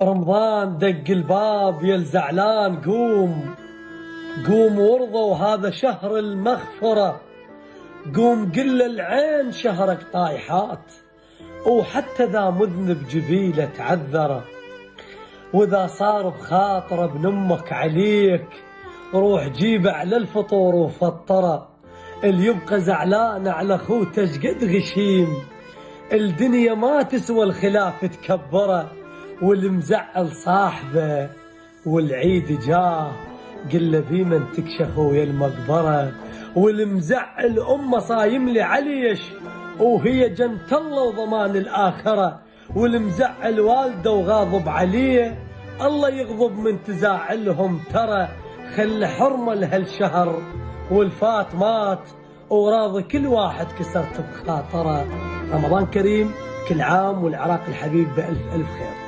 رمضان دق الباب يا الزعلان قوم، قوم وارضى وهذا شهر المغفرة. قوم قل العين شهرك طايحات، وحتى ذا مذنب جبيله تعذره. واذا صار بخاطر ابن امك عليك، روح جيبه على الفطور وفطره. اللي يبقى زعلان على اخوته شقد غشيم، الدنيا ما تسوى الخلاف تكبره. والمزعل صاحبه والعيد جاه، قل له بمن تكشف ويا المقبره. والمزعل امه صايم لي عليش، وهي جنة الله وضمان الآخرة. والمزعل والده وغاضب عليه، الله يغضب من تزاعلهم ترى. خل حرمة لهالشهر والفات مات، وراضي كل واحد كسرت بخاطره. رمضان كريم، كل عام والعراق الحبيب بألف ألف خير.